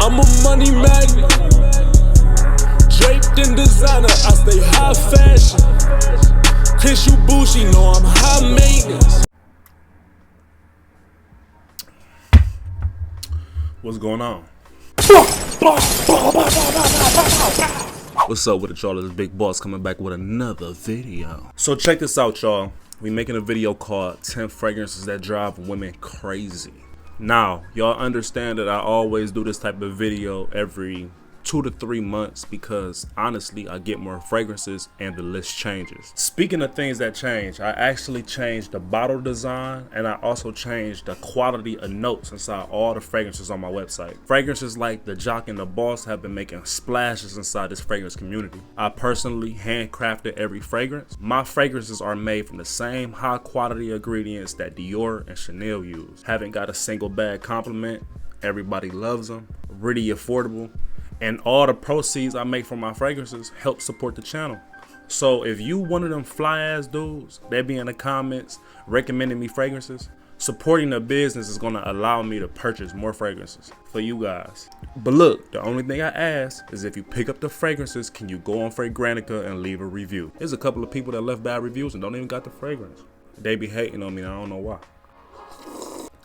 I'm a money magnet, draped in designer, I stay high fashion. Chris, you bougie, know I'm high maintenance. What's going on? What's up with it, y'all? It's Big Boss coming back with another video. So check this out, y'all. We making a video called 10 fragrances that drive women crazy. Now, y'all understand that I always do this type of video every 2 to 3 months because honestly I get more fragrances and the list changes. Speaking of things that change, I actually changed the bottle design and I also changed the quality of notes inside all the fragrances on my website. Fragrances like the Jock and the Boss have been making splashes inside this fragrance community. I personally handcrafted every fragrance. My fragrances are made from the same high quality ingredients that Dior and Chanel use. Haven't got a single bad compliment. Everybody loves them. Really affordable. And all the proceeds I make from my fragrances help support the channel. So if you one of them fly ass dudes that be in the comments recommending me fragrances, supporting the business is gonna allow me to purchase more fragrances for you guys. But look, the only thing I ask is if you pick up the fragrances, can you go on Fragrantica and leave a review? There's a couple of people that left bad reviews and don't even got the fragrance. They be hating on me and I don't know why.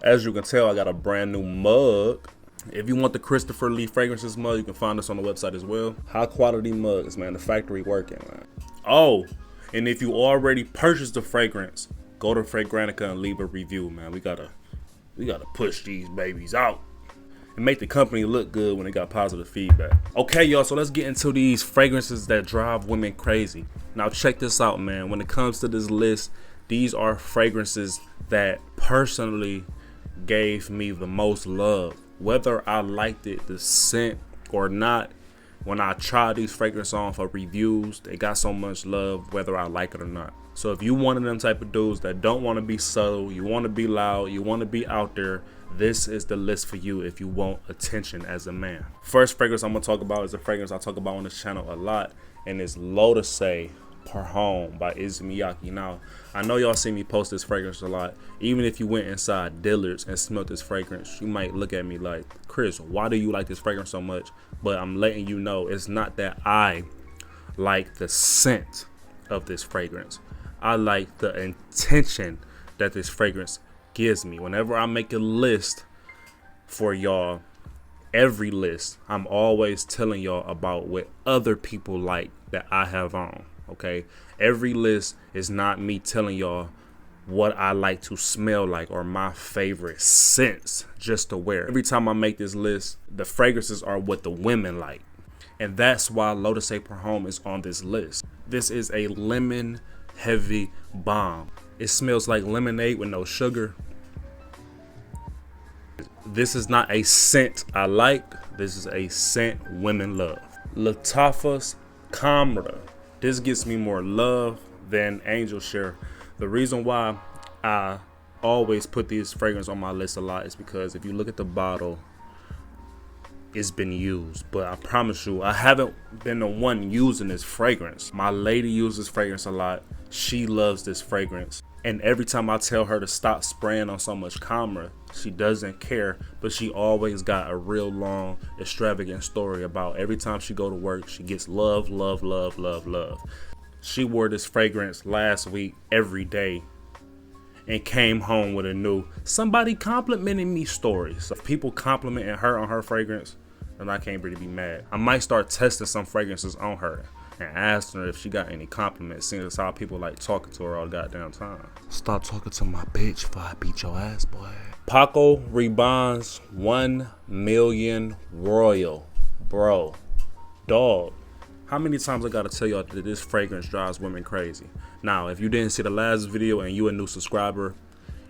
As you can tell, I got a brand new mug. If you want the Christopher Lee fragrances mug, you can find us on the website as well. High quality mugs, man. The factory working, man. Oh, and if you already purchased the fragrance, go to Fragrantica and leave a review, man. We gotta push these babies out and make the company look good when they got positive feedback. Okay, y'all, so let's get into these fragrances that drive women crazy. Now check this out, man. When it comes to this list, these are fragrances that personally gave me the most love. Whether I liked it, the scent or not, when I tried these fragrances on for reviews, they got so much love whether I like it or not. So if you one of them type of dudes that don't want to be subtle, you want to be loud, you want to be out there, this is the list for you if you want attention as a man. First fragrance I'm going to talk about is a fragrance I talk about on this channel a lot, and it's Lattafa Pour Homme by Issey Miyake. Now, I know y'all see me post this fragrance a lot. Even if you went inside Dillard's and smelled this fragrance, you might look at me like, Chris, why do you like this fragrance so much? But I'm letting you know it's not that I like the scent of this fragrance. I like the intention that this fragrance gives me. Whenever I make a list for y'all, every list, I'm always telling y'all about what other people like that I have on. Okay, every list is not me telling y'all what I like to smell like or my favorite scents just to wear. Every time I make this list, the fragrances are what the women like. And that's why Lattafa Pour Homme is on this list. This is a lemon heavy bomb. It smells like lemonade with no sugar. This is not a scent I like. This is a scent women love. Lattafa Khamrah. This gets me more love than Angel Share. The reason why I always put these fragrances on my list a lot is because if you look at the bottle, it's been used. But I promise you, I haven't been the one using this fragrance. My lady uses fragrance a lot. She loves this fragrance. And every time I tell her to stop spraying on so much Khamrah, she doesn't care, but she always got a real long, extravagant story about every time she go to work, she gets love, love, love, love, love. She wore this fragrance last week every day and came home with a new somebody complimenting me stories. So if people complimenting her on her fragrance, then I can't really be mad. I might start testing some fragrances on her and asked her if she got any compliments, seeing as how people like talking to her all goddamn time. Stop talking to my bitch before I beat your ass, boy. Paco Rabanne's 1 million Royal. Bro, dog, how many times I gotta tell y'all that this fragrance drives women crazy? Now, if you didn't see the last video and you a new subscriber,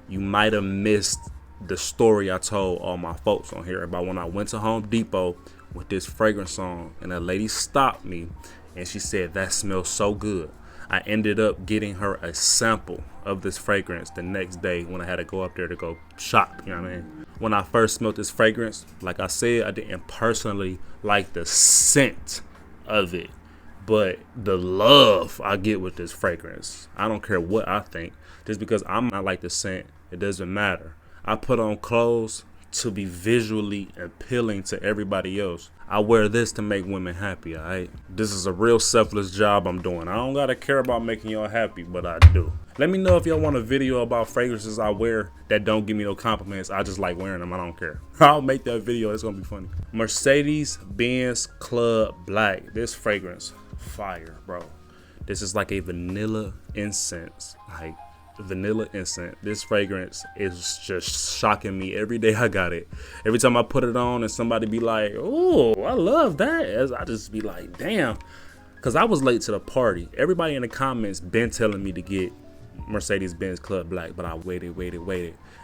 you might have missed the story I told all my folks on here about when I went to Home Depot with this fragrance on and a lady stopped me and she said, that smells so good. I ended up getting her a sample of this fragrance the next day when I had to go up there to go shop, you know what I mean? When I first smelled this fragrance, like I said, I didn't personally like the scent of it, but the love I get with this fragrance, I don't care what I think. Just because I'm not like the scent, it doesn't matter. I put on clothes, to be visually appealing to everybody else. I wear this to make women happy, alright? This is a real selfless job I'm doing. I don't gotta care about making y'all happy, but I do. Let me know if y'all want a video about fragrances I wear that don't give me no compliments. I just like wearing them, I don't care. I'll make that video, it's gonna be funny. Mercedes-Benz Club Black. This fragrance, fire, bro. This is like a vanilla incense, like vanilla incense. This fragrance is just shocking me every day I got it. Every time I put it on and somebody be like, oh, I love that, I just be like, damn. Because I was late to the party. Everybody in the comments been telling me to get Mercedes-Benz Club Black, but I waited.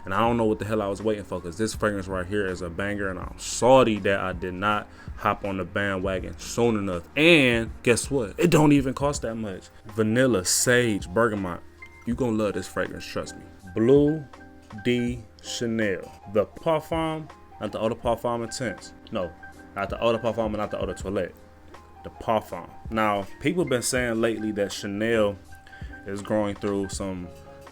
And I don't know what the hell I was waiting for, because this fragrance right here is a banger, and I'm sorry that I did not hop on the bandwagon soon enough. And guess what? It don't even cost that much. Vanilla, sage, bergamot. You gonna love this fragrance, trust me. Bleu de Chanel. The Parfum, not the Eau de Parfum Intense. No, not the Eau de Parfum and not the Eau de Toilette. The Parfum. Now, people been saying lately that Chanel is going through some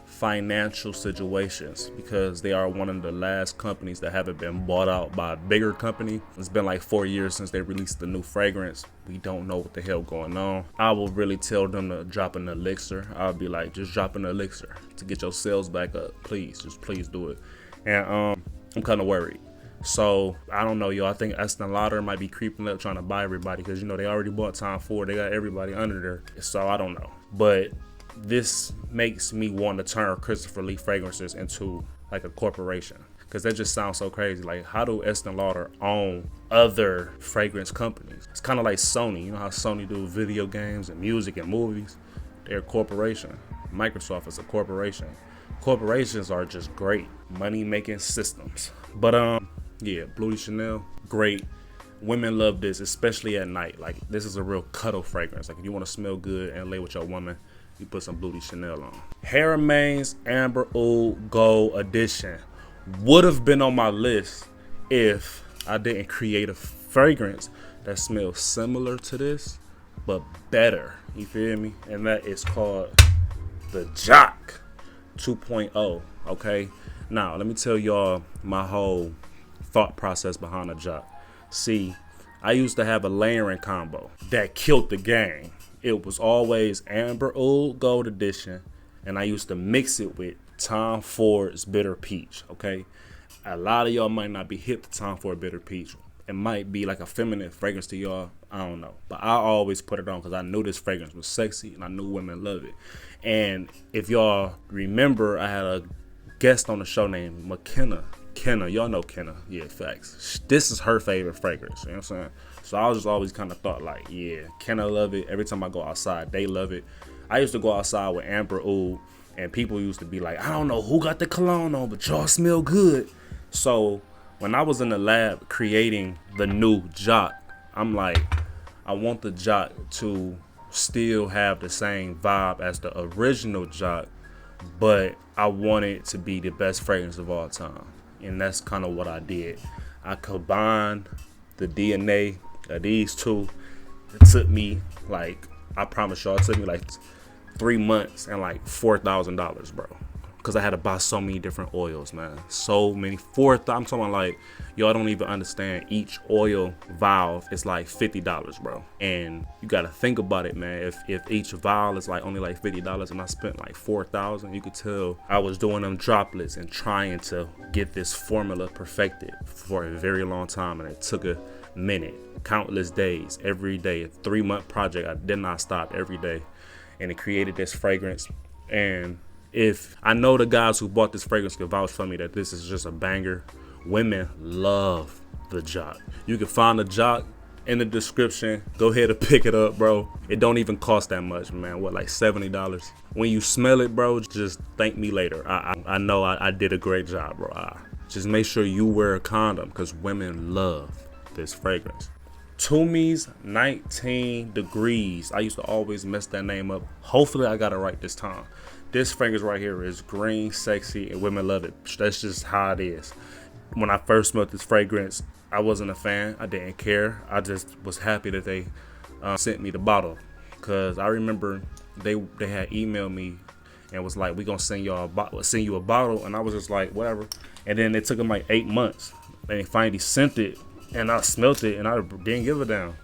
financial situations because they are one of the last companies that haven't been bought out by a bigger company. It's been like 4 years since they released the new fragrance. We don't know what the hell going on. I will really tell them to drop an elixir. I'll be like, just drop an elixir to get your sales back up. Please, just please do it. And I'm kind of worried. So I don't know, y'all. I think Estee Lauder might be creeping up trying to buy everybody, because you know they already bought Tom Ford. They got everybody under there. So I don't know. But this makes me want to turn Christopher Lee Fragrances into like a corporation, because that just sounds so crazy. Like, how do Estee Lauder own other fragrance companies? It's kind of like Sony. You know how Sony do video games and music and movies? They're a corporation. Microsoft is a corporation. Corporations are just great money-making systems. But yeah, Bleu de Chanel, great. Women love this, especially at night. Like, this is a real cuddle fragrance. Like, if you want to smell good and lay with your woman, you put some Bleu de Chanel on. Haramain's Amber Oud Gold Edition would have been on my list if I didn't create a fragrance that smells similar to this, but better. You feel me? And that is called the Jock 2.0. Okay? Now, let me tell y'all my whole thought process behind the Jock. See, I used to have a layering combo that killed the game. It was always Amber Oud Gold Edition, and I used to mix it with Tom Ford's Bitter Peach, okay? A lot of y'all might not be hip to Tom Ford Bitter Peach. It might be like a feminine fragrance to y'all, I don't know. But I always put it on because I knew this fragrance was sexy, and I knew women love it. And if y'all remember, I had a guest on the show named McKenna. Y'all know Kenna, yeah, facts. This is her favorite fragrance, you know what I'm saying? So I was just always kind of thought like, yeah, Kenna love it. Every time I go outside, they love it. I used to go outside with Amber Oud, and people used to be like, I don't know who got the cologne on, but y'all smell good. So when I was in the lab creating the new Jock, I'm like, I want the Jock to still have the same vibe as the original Jock, but I want it to be the best fragrance of all time. And that's kind of what I did. I combined the DNA of these two. It took me like, I promise y'all, it took me like 3 months and like $4,000, bro. Because I had to buy so many different oils, man. So many. I'm talking like, y'all don't even understand. Each oil vial is like $50, bro. And you got to think about it, man. If each vial is like only like $50 and I spent like $4,000, you could tell I was doing them droplets and trying to get this formula perfected for a very long time. And it took a minute, countless days, every day. A 3-month project. I did not stop every day. And it created this fragrance. And if I know the guys who bought this fragrance can vouch for me that this is just a banger. Women love the Jock. You can find the Jock in the description. Go ahead and pick it up, bro. It don't even cost that much, man. What, like $70? When you smell it, bro, just thank me later. I know I did a great job, bro. Just make sure you wear a condom, because women love this fragrance. Tumi's 19 Degrees. I used to always mess that name up. Hopefully I got it right this time. This fragrance right here is green, sexy, and women love it. That's just how it is. When I first smelled this fragrance, I wasn't a fan. I didn't care. I just was happy that they sent me the bottle, because I remember they had emailed me and was like, "We gonna send you a bottle," and I was just like, whatever. And then it took them like 8 months. and finally sent it, and I smelt it, and I didn't give a damn.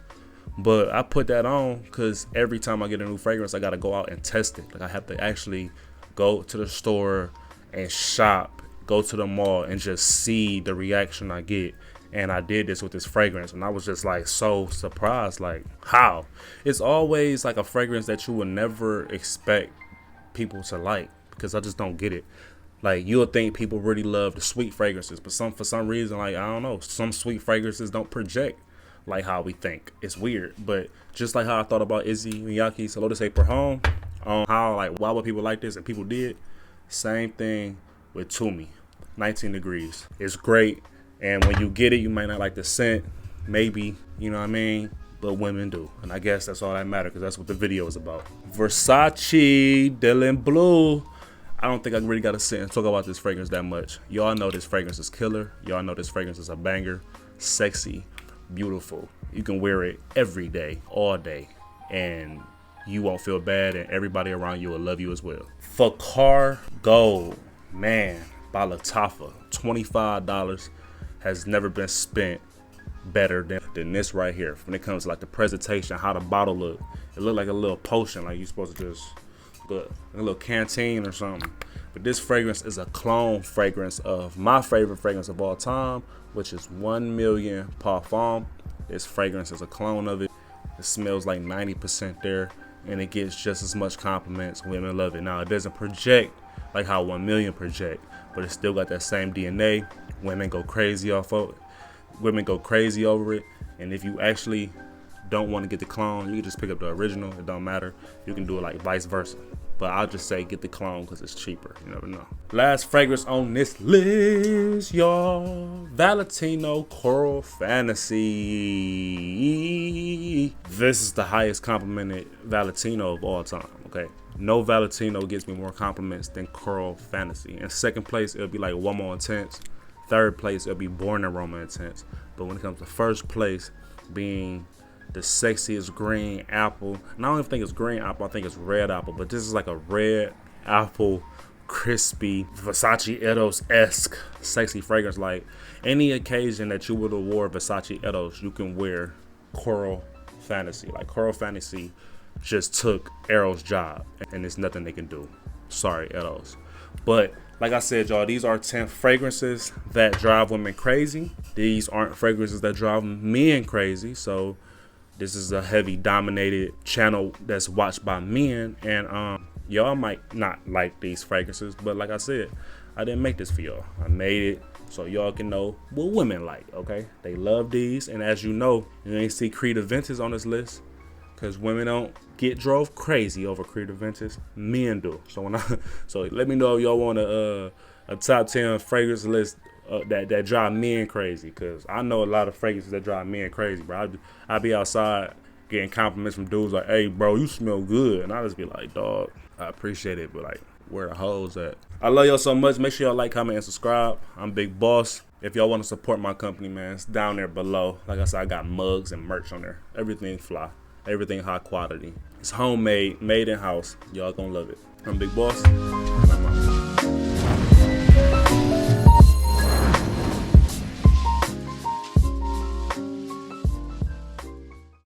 But I put that on because every time I get a new fragrance, I gotta go out and test it. Like I have to actually go to the store and shop, go to the mall, and just see the reaction I get. And I did this with this fragrance, and I was just like so surprised, like how? It's always like a fragrance that you would never expect people to like, because I just don't get it. Like you'll think people really love the sweet fragrances, but for some reason, like I don't know, some sweet fragrances don't project like how we think. It's weird. But just like how I thought about Issey Miyake, so let's say Pour Homme, on how like why would people like this, and people did. Same thing with Tumi, 19 degrees. It's great. And when you get it, you might not like the scent, maybe, you know what I mean? But women do. And I guess that's all that matters, because that's what the video is about. Versace, Bleu. I don't think I really got to sit and talk about this fragrance that much. Y'all know this fragrance is killer. Y'all know this fragrance is a banger. Sexy, beautiful. You can wear it every day, all day, and you won't feel bad, and everybody around you will love you as well. Fakhar Gold, man, by Lattafa, $25. Has never been spent better than this right here. When it comes to like the presentation, how the bottle look, it look like a little potion, like you're supposed to just look, a little canteen or something. But this fragrance is a clone fragrance of my favorite fragrance of all time, which is 1 Million Parfum. This fragrance is a clone of it. It smells like 90% there, and it gets just as much compliments. Women love it. Now it doesn't project like how 1 Million project, but it still got that same DNA. Women go crazy off of it. Women go crazy over it. And if you actually don't want to get the clone, you can just pick up the original. It don't matter. You can do it like vice versa. But I'll just say get the clone because it's cheaper. You never know. Last fragrance on this list, y'all. Valentino Coral Fantasy. This is the highest complimented Valentino of all time, okay? No Valentino gives me more compliments than Coral Fantasy. In second place, it'll be like One More Intense. Third place, it'll be Born Aroma Intense. But when it comes to first place, being the sexiest green apple, and I don't even think it's green apple, I think it's red apple, but this is like a red apple, crispy, Versace Eros-esque sexy fragrance. Like any occasion that you would have wore Versace Eros, you can wear Coral Fantasy. Like Coral Fantasy just took Eros' job, and there's nothing they can do. Sorry, Eros. But like I said, y'all, these are 10 fragrances that drive women crazy. These aren't fragrances that drive men crazy. So this is a heavy dominated channel that's watched by men. And y'all might not like these fragrances, but like I said, I didn't make this for y'all. I made it so y'all can know what women like, okay? They love these. And as you know, you ain't see Creed Ventus on this list, because women don't get drove crazy over Creed Ventus. Men do. So let me know if y'all want a top 10 fragrance list that drive men crazy, because I know a lot of fragrances that drive men crazy, bro. I be outside getting compliments from dudes like, "Hey, bro, you smell good," and I just be like, "Dog, I appreciate it, but like, where the hoes at?" I love y'all so much. Make sure y'all like, comment, and subscribe. I'm Big Boss. If y'all want to support my company, man, it's down there below. Like I said, I got mugs and merch on there. Everything fly. Everything high quality. It's homemade, made in house. Y'all gonna love it. I'm Big Boss.